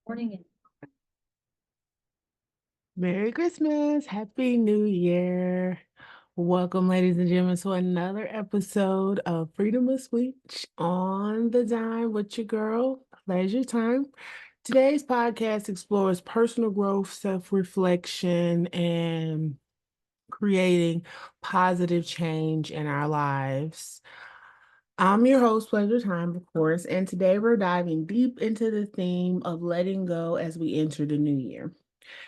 Morning. Merry Christmas. Happy New Year. Welcome, ladies and gentlemen, to another episode of Freedom of Speech on the Dime with your girl, Pleasure Time. Today's podcast explores personal growth, self-reflection, and creating positive change in our lives. I'm your host, Pleasure Time, of course, and today we're diving deep into the theme of letting go as we enter the new year.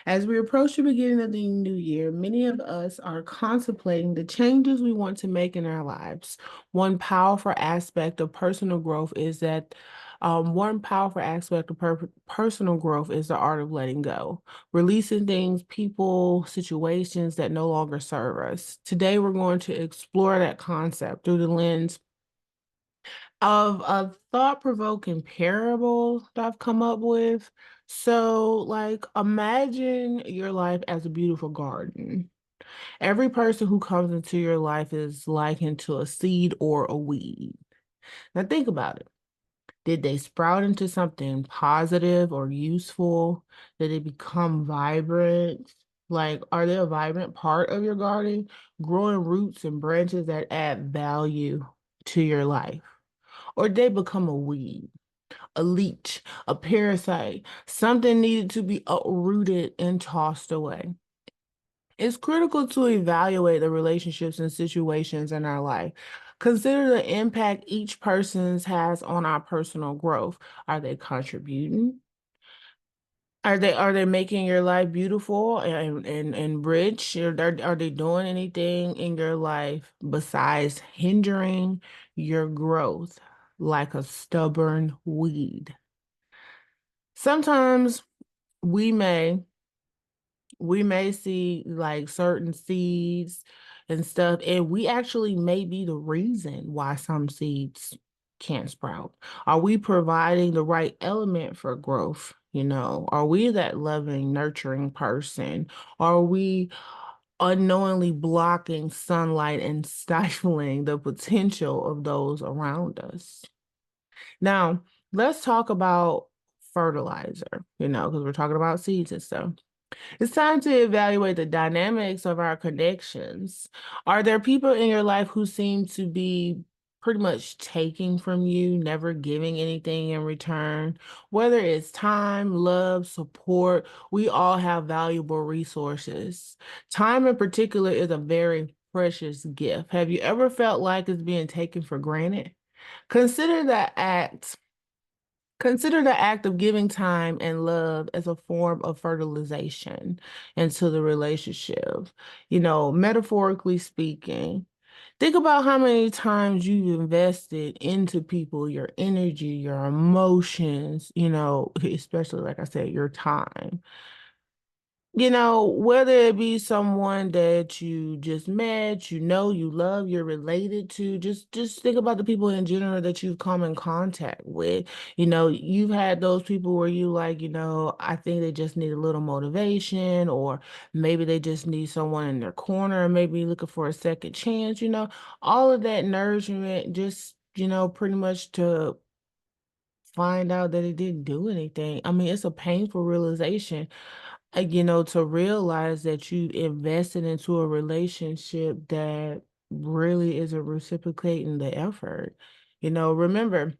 As we approach the beginning of the new year, many of us are contemplating the changes we want to make in our lives. One powerful aspect of personal growth is that one powerful aspect of personal growth is the art of letting go, releasing things, people, situations that no longer serve us. Today, we're going to explore that concept through the lens of a thought-provoking parable that I've come up with. So, like, imagine your life as a beautiful garden. Every person who comes into your life is likened to a seed or a weed. Now, think about it. Did they sprout into something positive or useful? Did they become vibrant? Like, are they a vibrant part of your garden, growing roots and branches that add value to your life? Or did they become a weed, a leech, a parasite, something needed to be uprooted and tossed away? It's critical to evaluate the relationships and situations in our life. Consider the impact each person's has on our personal growth. Are they contributing? Are they making your life beautiful and rich? Are they doing anything in your life besides hindering your growth like a stubborn weed? Sometimes we may we may see like certain seeds and stuff, and we actually may be the reason why some seeds can't sprout. Are we providing the right element for growth? Are we that loving, nurturing person? Are we unknowingly blocking sunlight and stifling the potential of those around us? Now, let's talk about fertilizer, because we're talking about seeds and stuff. It's time to evaluate the dynamics of our connections. Are there people in your life who seem to be pretty much taking from you, never giving anything in return? Whether it's time, love, support, we all have valuable resources. Time in particular is a very precious gift. Have you ever felt like it's being taken for granted? Consider the act Consider the act of giving time and love as a form of fertilization into the relationship. Metaphorically speaking, think about how many times you've invested into people, your energy, your emotions, especially, like I said, your time. Whether it be someone that you just met, you love, you're related to, just think about the people in general that you've come in contact with. You've had those people where you like, I think they just need a little motivation, or maybe they just need someone in their corner, maybe looking for a second chance, all of that nourishment just, pretty much to find out that it didn't do anything. I mean, it's a painful realization, to realize that you invested into a relationship that really isn't reciprocating the effort. Remember,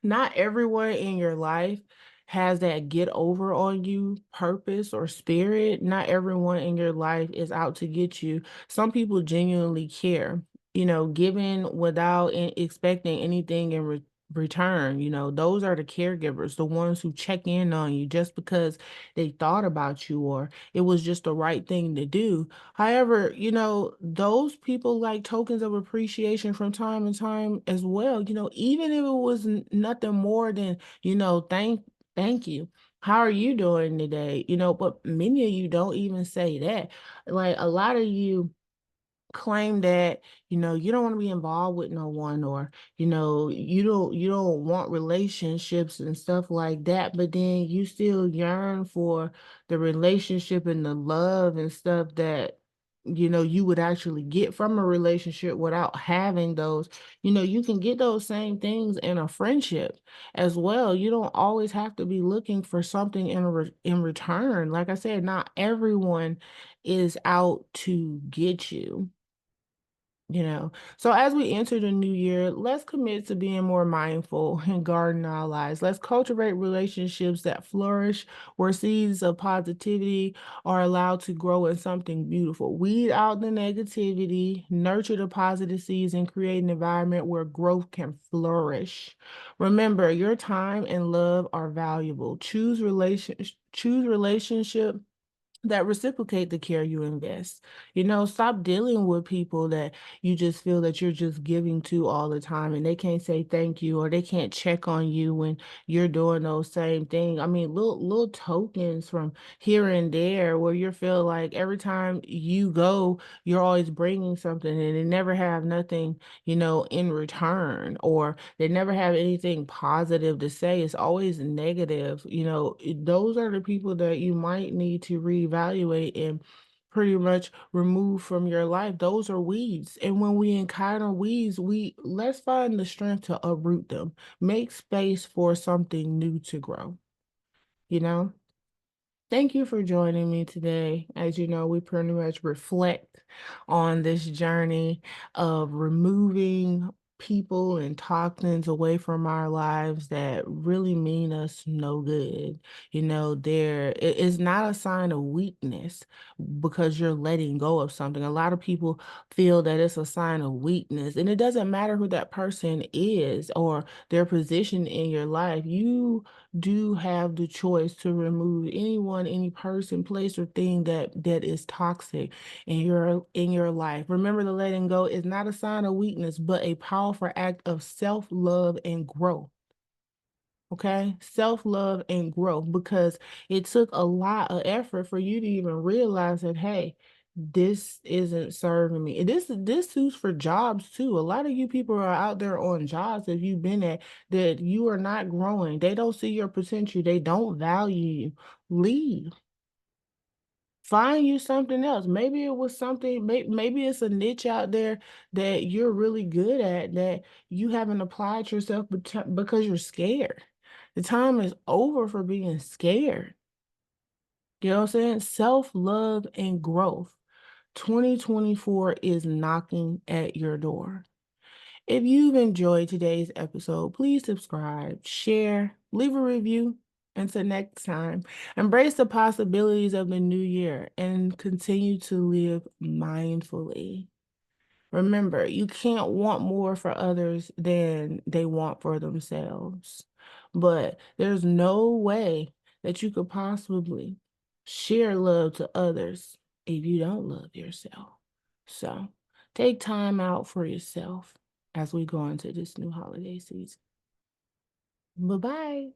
not everyone in your life has that get over on you purpose or spirit. Not everyone in your life is out to get you. Some people genuinely care, giving without expecting anything in return. Those are the caregivers, the ones who check in on you just because they thought about you or it was just the right thing to do. However, those people like tokens of appreciation from time to time as well. Even if it was nothing more than, thank you. How are you doing today? But many of you don't even say that. Like a lot of you claim that you don't want to be involved with no one, or you don't want relationships and stuff like that, but then you still yearn for the relationship and the love and stuff that you would actually get from a relationship without having those. You can get those same things in a friendship as well. You don't always have to be looking for something in return. Like I said, not everyone is out to get you. So as we enter the new year, let's commit to being more mindful and garden our lives. Let's cultivate relationships that flourish, where seeds of positivity are allowed to grow in something beautiful. Weed out the negativity, nurture the positive seeds, and create an environment where growth can flourish. Remember, your time and love are valuable. Choose relationship that reciprocate the care you invest. Stop dealing with people that you just feel that you're just giving to all the time and they can't say thank you or they can't check on you when you're doing those same things. I mean, little tokens from here and there where you feel like every time you go, you're always bringing something and they never have nothing, in return, or they never have anything positive to say. It's always negative. Those are the people that you might need to reevaluate and pretty much remove from your life. Those are weeds. And when we encounter weeds, let's find the strength to uproot them. Make space for something new to grow, you know? Thank you for joining me today. As you know, we pretty much reflect on this journey of removing people and toxins away from our lives that really mean us no good. It is not a sign of weakness because you're letting go of something. A lot of people feel that it's a sign of weakness, and it doesn't matter who that person is or their position in your life. You do have the choice to remove anyone, any person, place, or thing that is toxic in your life. Remember, the letting go is not a sign of weakness, but a powerful act of self-love and growth. Okay, self-love and growth, because it took a lot of effort for you to even realize that, hey, this isn't serving me. And this suits for jobs too. A lot of you people are out there on jobs that you've been at that you are not growing. They don't see your potential. They don't value you. Leave. Find you something else. Maybe it was something, maybe it's a niche out there that you're really good at that you haven't applied yourself because you're scared. The time is over for being scared. You know what I'm saying? Self-love and growth. 2024 is knocking at your door. If you've enjoyed today's episode, please subscribe, share, leave a review. Until next time, embrace the possibilities of the new year and continue to live mindfully. Remember, you can't want more for others than they want for themselves. But there's no way that you could possibly share love to others if you don't love yourself. So take time out for yourself as we go into this new holiday season. Bye-bye.